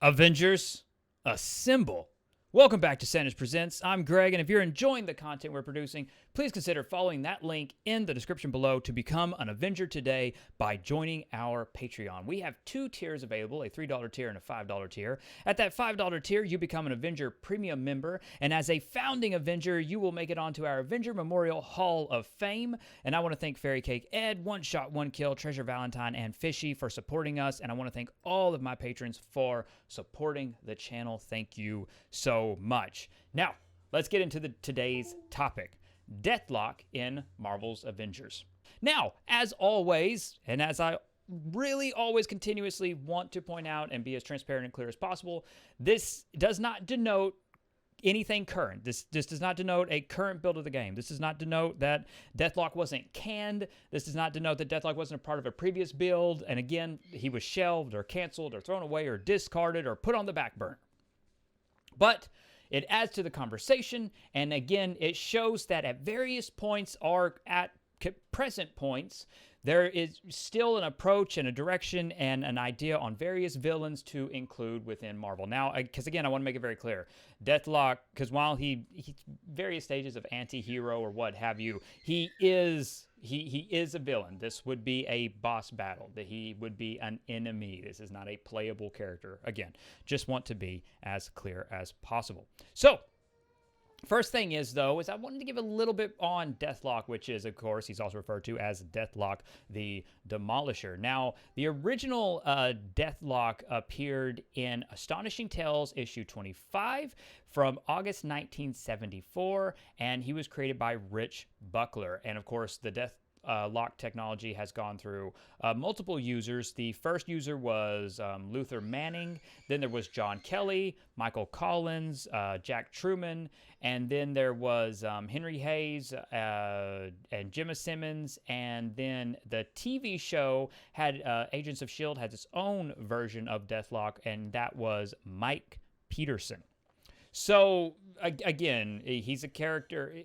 Avengers, assemble. Welcome back to Sanders Presents. I'm Greg, and if you're enjoying the content we're producing, please consider following that link in the description below to become an Avenger today by joining our Patreon. We have two tiers available, a $3 tier and a $5 tier. At that $5 tier, you become an Avenger Premium member, and as a founding Avenger, you will make it onto our Avenger Memorial Hall of Fame. And I want to thank Fairy Cake Ed, One Shot, One Kill, Treasure Valentine, and Fishy for supporting us, and I want to thank all of my patrons for supporting the channel. Thank you so much. Now, let's get into today's topic. Deathlok in Marvel's Avengers. Now, as always, and as I really always continuously want to point out and be as transparent and clear as possible, this does not denote anything current. This does not denote a current build of the game. This does not denote that Deathlok wasn't canned. This does not denote that Deathlok wasn't a part of a previous build, and again, he was shelved or canceled or thrown away or discarded or put on the back burner. But it adds to the conversation, and again, it shows that at various points or at present points, there is still an approach and a direction and an idea on various villains to include within Marvel. Now, because again, I want to make it very clear, Deathlok, because while he's various stages of anti-hero or what have you, he is a villain. This would be a boss battle. That he would be an enemy. This is not a playable character. Again, just want to be as clear as possible. So, first thing is, though, I wanted to give a little bit on Deathlok, which is, of course, he's also referred to as Deathlok the Demolisher. Now, the original Deathlok appeared in Astonishing Tales issue 25 from August 1974, and he was created by Rich Buckler. And, of course, the Deathlok technology has gone through multiple users. The first user was Luther Manning. Then there was John Kelly, Michael Collins, Jack Truman, and then there was Henry Hayes and Gemma Simmons. And then the TV show had Agents of S.H.I.E.L.D. had its own version of Deathlok, and that was Mike Peterson. So, again, he's a character.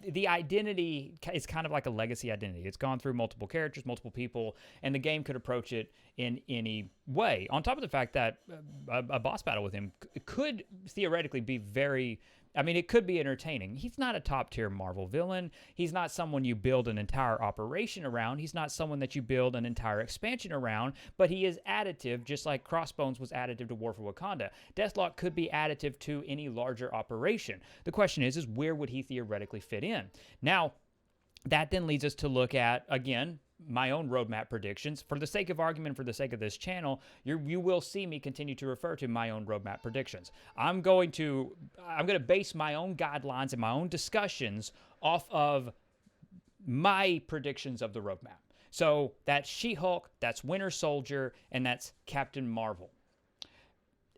The identity is kind of like a legacy identity. It's gone through multiple characters, multiple people, and the game could approach it in any way. On top of the fact that a boss battle with him could theoretically be it could be entertaining. He's not a top-tier Marvel villain. He's not someone you build an entire operation around. He's not someone that you build an entire expansion around, but he is additive, just like Crossbones was additive to War for Wakanda. Deathlok could be additive to any larger operation. The question is where would he theoretically fit in? Now, that then leads us to look at, again, my own roadmap predictions. For the sake of argument, for the sake of this channel, you will see me continue to refer to my own roadmap predictions. I'm going to base my own guidelines and my own discussions off of my predictions of the roadmap. So that's She-Hulk, that's Winter Soldier, and that's Captain Marvel.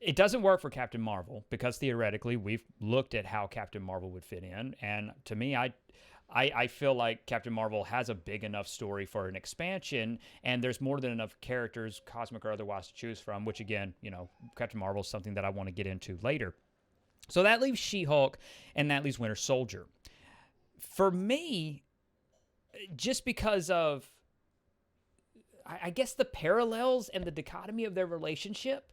It doesn't work for Captain Marvel because theoretically we've looked at how Captain Marvel would fit in, and to me, I feel like Captain Marvel has a big enough story for an expansion, and there's more than enough characters, cosmic or otherwise, to choose from, which again, Captain Marvel is something that I want to get into later. So that leaves She-Hulk, and that leaves Winter Soldier. For me, just because of, I guess, the parallels and the dichotomy of their relationship,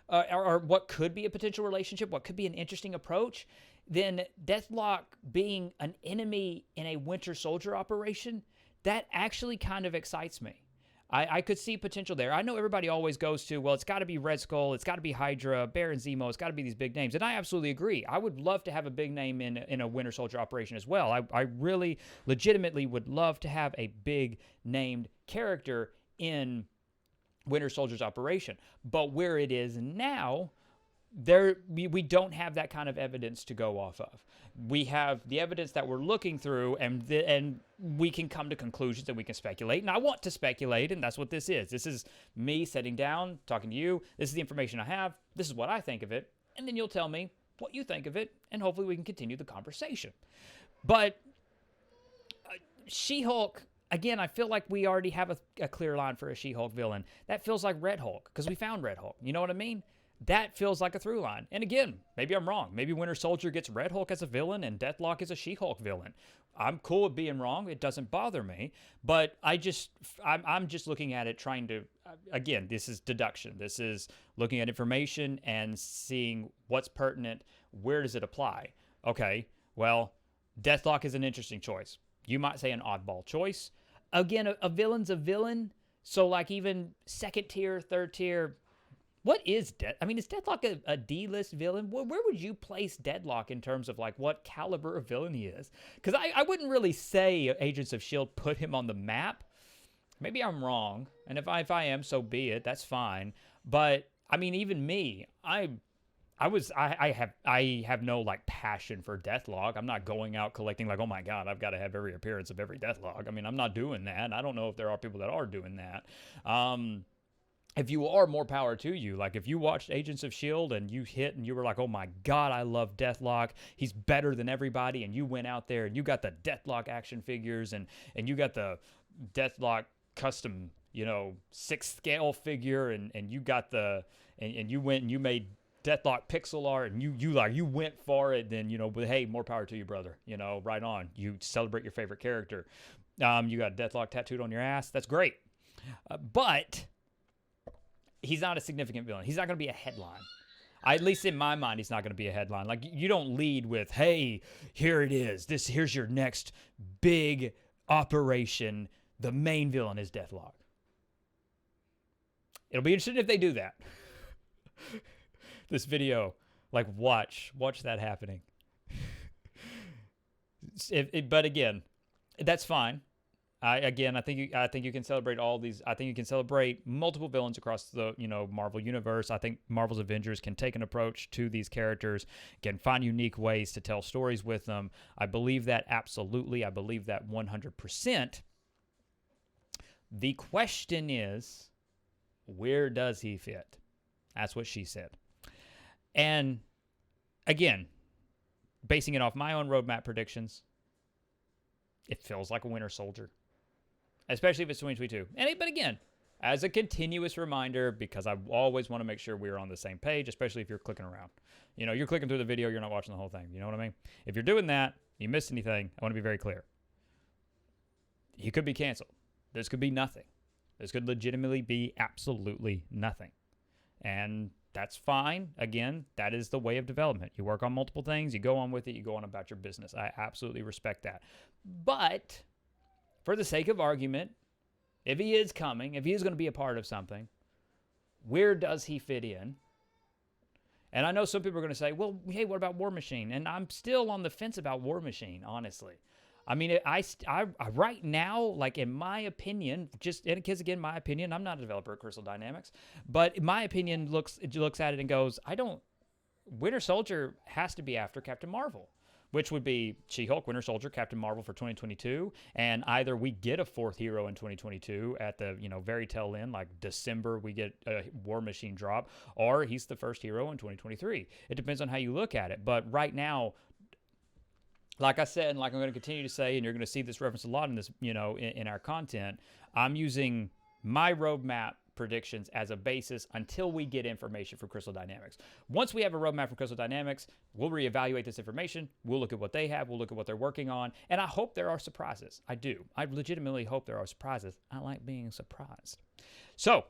or what could be a potential relationship, what could be an interesting approach, then Deathlok being an enemy in a Winter Soldier operation, that actually kind of excites me. I could see potential there. I know everybody always goes to, well, it's got to be Red Skull, it's got to be Hydra, Baron Zemo, it's got to be these big names, and I absolutely agree. I would love to have a big name in a Winter Soldier operation as well. I really legitimately would love to have a big named character in Winter Soldier's operation. But where it is now, we don't have that kind of evidence to go off of. We have the evidence that we're looking through, and we can come to conclusions and we can speculate. And I want to speculate, and that's what this is. This is me sitting down, talking to you. This is the information I have. This is what I think of it. And then you'll tell me what you think of it, and hopefully we can continue the conversation. But She-Hulk, again, I feel like we already have a clear line for a She-Hulk villain. That feels like Red Hulk, because we found Red Hulk. You know what I mean? That feels like a through line. And again, maybe I'm wrong. Maybe Winter Soldier gets Red Hulk as a villain and Deathlok is a She-Hulk villain. I'm cool with being wrong. It doesn't bother me. But I'm just looking at it, trying to again, this is deduction. This is looking at information and seeing what's pertinent. Where does it apply? Okay, well, Deathlok is an interesting choice. You might say an oddball choice. Again, a villain's a villain. So, like, even second tier, third tier, what is I mean, is Deathlok a D-list villain? Where would you place Deathlok in terms of, like, what caliber of villain he is? Because I wouldn't really say Agents of S.H.I.E.L.D. put him on the map. Maybe I'm wrong, and if I am, so be it. That's fine. But, I mean, even me, I have no, like, passion for Deathlok. I'm not going out collecting, like, oh my god, I've got to have every appearance of every Deathlok. I mean, I'm not doing that. I don't know if there are people that are doing that. If you are, more power to you. Like, if you watched Agents of S.H.I.E.L.D. and you hit and you were like, oh my god, I love Deathlok, he's better than everybody, and you went out there and you got the Deathlok action figures and you got the Deathlok custom, 6th scale figure, and you got the, and you went and you made Deathlok pixel art, and you went for it, then, but hey, more power to you, brother. Right on. You celebrate your favorite character. You got Deathlok tattooed on your ass. That's great. But he's not a significant villain. He's not going to be a headline. At least in my mind, he's not going to be a headline. Like, you don't lead with, hey, here it is. Here's your next big operation. The main villain is Deathlok. It'll be interesting if they do that. This video, like, watch that happening. But again, that's fine. I think you can celebrate all these. I think you can celebrate multiple villains across the Marvel universe. I think Marvel's Avengers can take an approach to these characters, can find unique ways to tell stories with them. I believe that absolutely. I believe that 100%. The question is, where does he fit? That's what she said. And again, basing it off my own roadmap predictions, it feels like a Winter Soldier. Especially if it's 2022. But again, as a continuous reminder, because I always want to make sure we're on the same page, especially if you're clicking around. You're clicking through the video, you're not watching the whole thing. You know what I mean? If you're doing that, you missed anything, I want to be very clear. He could be canceled. This could be nothing. This could legitimately be absolutely nothing. And that's fine. Again, that is the way of development. You work on multiple things, you go on with it, you go on about your business. I absolutely respect that. But for the sake of argument, if he is coming, if he is going to be a part of something, where does he fit in? And I know some people are going to say, well, hey, what about War Machine? And I'm still on the fence about War Machine, honestly. I mean, I right now, like, in my opinion, because again, my opinion, I'm not a developer at Crystal Dynamics, but my opinion looks at it and goes, Winter Soldier has to be after Captain Marvel, which would be She-Hulk, Winter Soldier, Captain Marvel for 2022, and either we get a fourth hero in 2022 at the very tail end, like December, we get a War Machine drop, or he's the first hero in 2023. It depends on how you look at it, but right now, like I said, and like I'm going to continue to say, and you're going to see this reference a lot in this, in our content, I'm using my roadmap predictions as a basis until we get information from Crystal Dynamics. Once we have a roadmap from Crystal Dynamics, we'll reevaluate this information. We'll look at what they have. We'll look at what they're working on. And I hope there are surprises. I do. I legitimately hope there are surprises. I like being surprised. So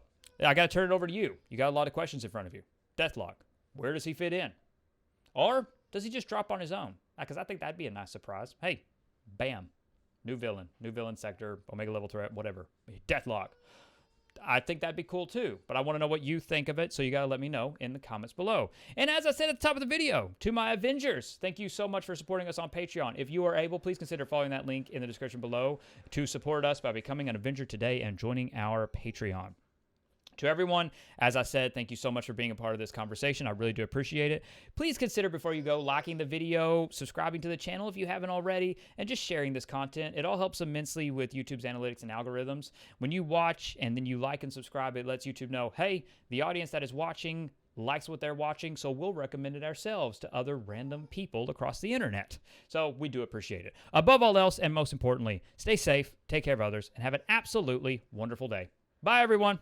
I got to turn it over to you. You got a lot of questions in front of you. Deathlok, where does he fit in? Or does he just drop on his own? Because I think that'd be a nice surprise. Hey, bam, new villain sector, Omega level threat, whatever. Deathlok. I think that'd be cool too, but I want to know what you think of it, so you got to let me know in the comments below. And as I said at the top of the video, to my Avengers, thank you so much for supporting us on Patreon. If you are able, please consider following that link in the description below to support us by becoming an Avenger today and joining our Patreon. To everyone, as I said, thank you so much for being a part of this conversation. I really do appreciate it. Please consider, before you go, liking the video, subscribing to the channel if you haven't already, and just sharing this content. It all helps immensely with YouTube's analytics and algorithms. When you watch and then you like and subscribe, it lets YouTube know, hey, the audience that is watching likes what they're watching, so we'll recommend it ourselves to other random people across the internet. So we do appreciate it. Above all else, and most importantly, stay safe, take care of others, and have an absolutely wonderful day. Bye, everyone.